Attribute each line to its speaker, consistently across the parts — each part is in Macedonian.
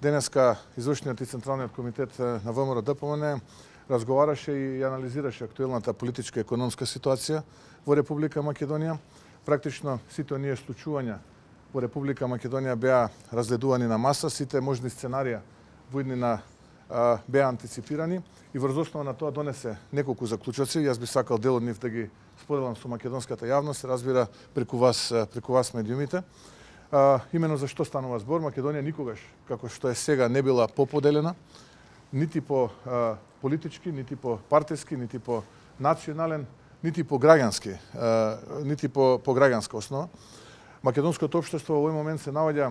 Speaker 1: Денеска извршниот и Централниот комитет на ВМРО ДПМН разговараше и анализираше актуелната политичка и економска ситуација во Република Македонија. Практично сите оние случувања во Република Македонија беа разгледувани на маса, сите можни сценарија во иднина беа антиципирани и врз основа на тоа донесе неколку заклучоци. Јас би сакал дел од нив да ги споделам со македонската јавност, разбира преку вас медиумите. Имено за што станува збор, Македонија никогаш, како што е сега, не била поподелена, нити по политички, нити по партиски, нити по национален, нити по граѓански, нити по граѓанска основа. Македонското општество во овој момент се наоѓа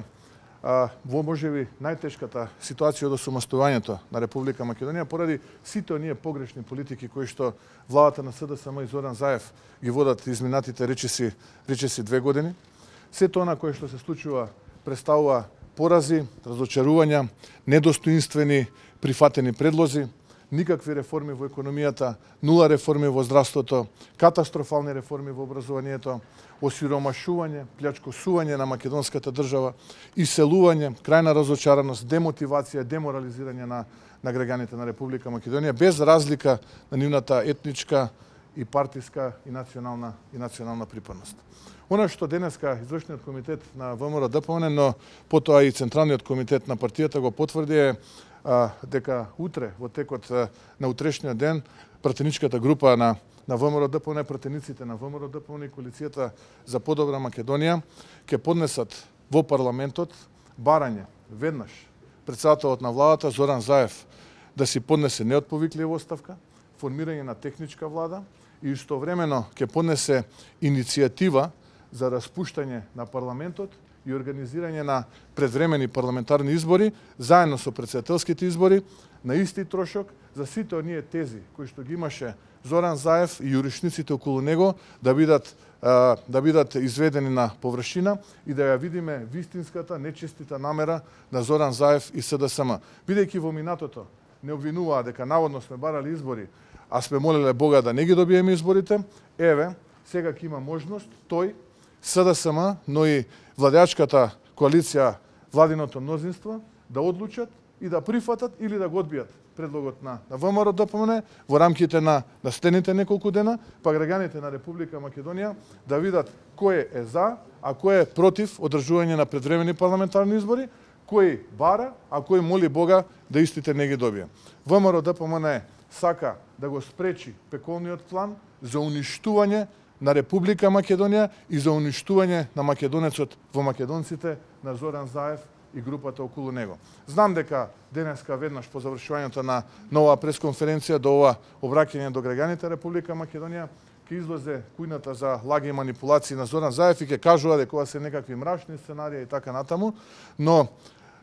Speaker 1: во можеби најтешката ситуација од осамостојувањето на Република Македонија поради сите оние погрешни политики кои што владата на СДСМ и Зоран Заев ги водат изминатите речиси 2 години. Сето она кое што се случува представува порази, разочарувања, недостоинствени прифатени предлози, никакви реформи во економијата, нула реформи во здравството, катастрофални реформи во образованието, осиромашување, плјачкосување на македонската држава, иселување, крајна разочараност, демотивација, деморализирање на граѓаните на Република Македонија без разлика на нивната етничка и партиска и национална припадност. Она што денеска извршниот комитет на ВМРО ДПМН, но потоа и Централниот комитет на партијата го потврди е дека утре, во текот на утрешниот ден, пратеничката група на ВМРО ДПМН, пратениците на ВМРО ДПМН и коалицијата за подобра Македонија ќе поднесат во парламентот барање веднаш претседателот на владата Зоран Заев да си поднесе неотповиклива оставка, формирање на техничка влада и истовремено ќе поднесе иницијатива за распуштање на парламентот и организирање на предвремени парламентарни избори, заедно со претседателските избори, на исти трошок, за сите оние тези кои што ги имаше Зоран Заев и јуришниците околу него да бидат изведени на површина и да ја видиме вистинската нечестита намера на Зоран Заев и СДСМ. Бидејќи во минатото не обвинуваа дека наводно сме барали избори, а сме молеле Бога да не ги добиеме изборите, еве, сега ќе има можност тој, СДСМ, но и владеачката коалиција, владиното мнозинство, да одлучат и да прифатат или да го одбијат предлогот на ВМРО ДПМН во рамките на следните неколку дена, па граѓаните на Република Македонија да видат кој е за, а кој е против одржување на предвремени парламентарни избори, кој бара, а кој моли Бога да истите не ги добие. ВМРО ДПМН сака да го спречи пеколниот план за уништување на Република Македонија и за уништување на македонецот во македонците на Зоран Заев и групата околу него. Знам дека денеска веднаш по завршувањето на нова пресконференција до ова обраќање до граѓаните Република Македонија ќе излезе кујната за лаги и манипулации на Зоран Заев и ќе кажува дека ова се некакви мрачни сценарии и така натаму, но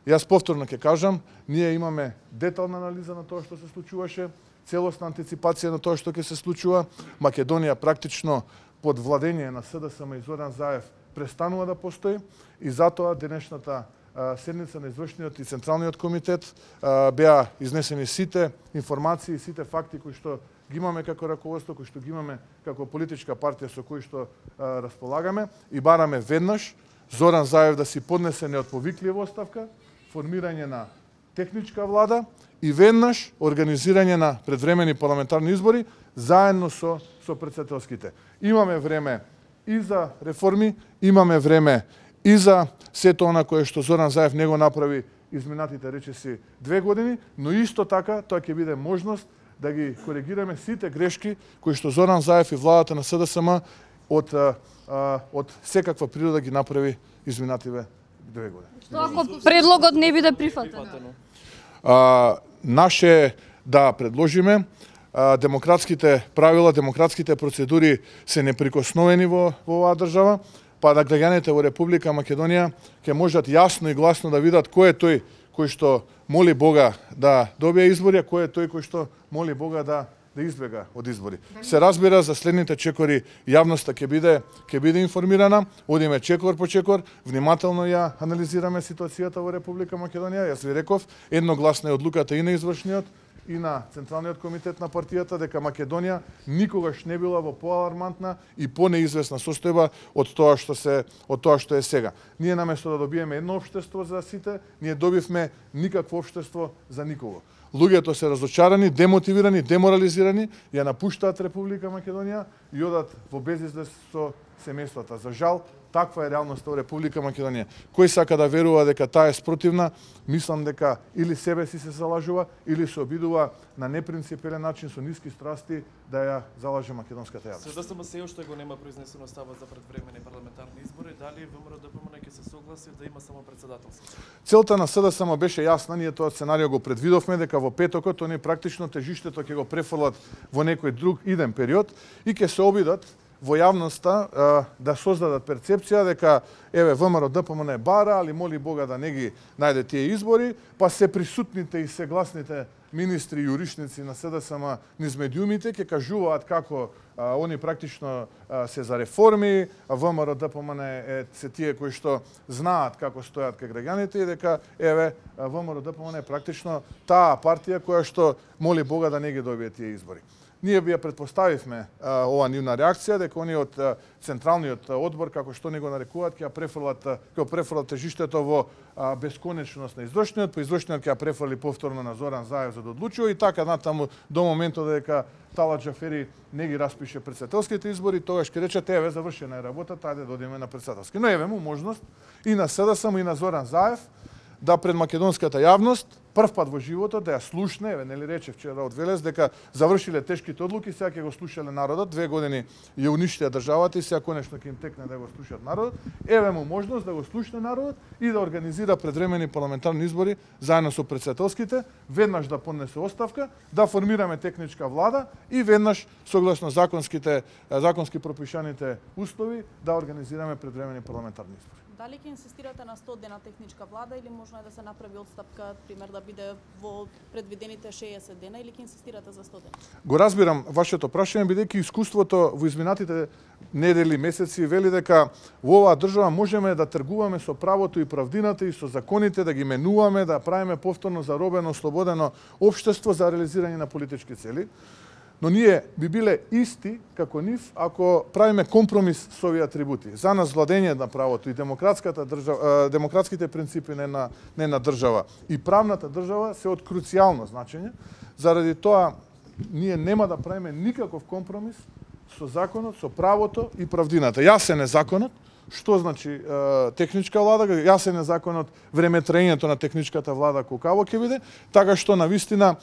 Speaker 1: јас повторно ќе кажам, ние имаме детална анализа на тоа што се случуваше, целосна антиципација на тоа што ќе се случува. Македонија практично под владење на СДСМ и Зоран Заев престанува да постои и затоа денешната седница на извршниот и Централниот комитет беа изнесени сите информации, сите факти кои што ги имаме како раководство, кои што ги имаме како политичка партија со кои што располагаме и бараме веднаш Зоран Заев да си поднесе неотповиклива оставка, формирање на техничка влада и веднаш организирање на предвремени парламентарни избори заедно со претседателските. Имаме време и за реформи, имаме време и за сето она кое што Зоран Заев не го направи изминатите речиси 2 години, но исто така тоа ќе биде можност да ги коригираме сите грешки кои што Зоран Заев и владата на СДСМ од секаква природа ги направи изминативе 2 години.
Speaker 2: Што ако предлогот не биде прифатен?
Speaker 1: Наше да предложиме, демократските правила, демократските процедури се неприкосновени во оваа држава, па да граѓаните во Република Македонија ќе можат јасно и гласно да видат кој е тој кој што моли Бога да добие избори, а кој е тој кој што моли Бога да избега од избори. Се разбира, за следните чекори јавноста ќе биде информирана, одиме чекор по чекор, внимателно ја анализираме ситуацијата во Република Македонија. Јас ви реков, едногласна е одлуката и на извршниот и на Централниот комитет на партијата дека Македонија никогаш не била во поалармантна и понеизвестна состојба од тоа што е сега. Ние наместо да добиеме едно општество за сите, ние добивме никакво општество за никого. Луѓето се разочарани, демотивирани, деморализирани, ја напуштаат Република Македонија и одат во безизлез со семејствата. За жал, таква е реалноста во Република Македонија. Кој сака да верува дека таа е спротивна, мислам дека или себе си се залажува, или се обидува на непринципелен начин со ниски страсти да ја залаже македонската јавност.
Speaker 3: СДСМ се уште го нема произнесено ставот за предвремени парламентарни избори, дали ВМРО ДПМН ќе се согласи да има само председателство?
Speaker 1: Целта на СДСМ беше јасна, ние тоа сценарио го предвидовме дека во петокот они практично тежиштето ќе го префрлат во некој друг иден период и ќе се обидат во јавноста да создадат перцепција дека еве ВМРО ДПМН бара, али моли Бога да не ги најде тие избори, па се присутните и се гласните министри и јуришници на СДСМ низ медиумите ќе кажуваат како они практично се за реформи, а ВМРО ДПМН се тие кои што знаат како стојат кај граѓаните и дека еве ВМРО ДПМН е практично таа партија која што моли Бога да не ги добие тие избори. Ние ја предпоставивме ова нивна реакција дека они од Централниот одбор, како што не го нарекуваат, ќе префрлат тежиштето во бесконечност на извршниот, па извршниот ќе ја префрли повторно на Зоран Заев за да одлучува и така натаму до моментот дека Талат Џафери не ги распише претседателските избори, тогаш ќе речете еве завршена е работата, ајде да одиме на претседателски. Но еве му можност и на СДСМ и на Зоран Заев да пред македонската јавност прв пат во животот да ја слушне, еве нели рече вчера од Велес дека завршиле тешките одлуки, сега ќе го слушале народот, 2 години ја уништија државата и сега конечно ќе им текне да го слушаат народот. Еве му можност да го слушне народот и да организира предвремени парламентарни избори заедно со претседателските, веднаш да поднесе оставка, да формираме техничка влада и веднаш согласно законски пропишаните услови да организираме предвремени парламентарни избори.
Speaker 4: Дали ќе инсистирате на 100 дена техничка влада или можно е да се направи отстапка, пример да биде во предвидените 60 дена или ќе инсистирате за 100 дена?
Speaker 1: Го разбирам вашето прашање, бидејќи искуството во изминатите недели, месеци вели дека во оваа држава можеме да тргуваме со правото и правдината и со законите, да ги менуваме, да правиме повторно заробено, слободено општество за реализирање на политички цели. Но ние би биле исти како нив ако правиме компромис со овие атрибути. За нас владење на правото и демократските принципи на една држава и правната држава се од круцијално значење. Заради тоа ние нема да правиме никаков компромис со законот, со правото и правдината. Јасен е законот, што значи техничка влада, јасен е законот времетраењето на техничката влада колкаво ќе биде, така што навистина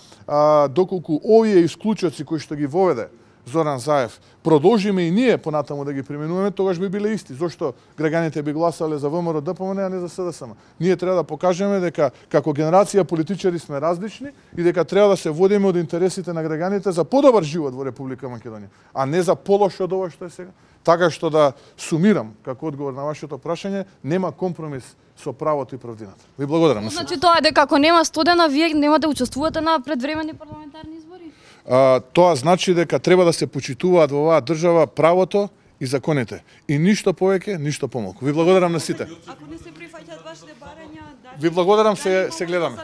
Speaker 1: доколку овие исклучоци кои што ги воведе Зоран Заев продолжиме и ние понатаму да ги применуваме, тогаш би биле исти. Зошто граѓаните би гласале за ВМРО ДПМН, а не за СДСМ? Ние треба да покажеме дека како генерација политичари сме различни и дека треба да се водиме од интересите на граѓаните за подобар живот во Република Македонија, а не за полошо од ова што е сега. Така што да сумирам, како одговор на вашето прашање, нема компромис со правото и правдината. Ви благодарам.
Speaker 2: Значи тоа е дека ако нема 100 дена, вие нема да учествувате на предвремени парламентарни избори?
Speaker 1: Тоа значи дека треба да се почитуваат во оваа држава правото и законите. И ништо повеќе, ништо помалку. Ви благодарам на сите.
Speaker 4: Ако не се прифаќаат вашите барања,
Speaker 1: Ви благодарам, се гледаме.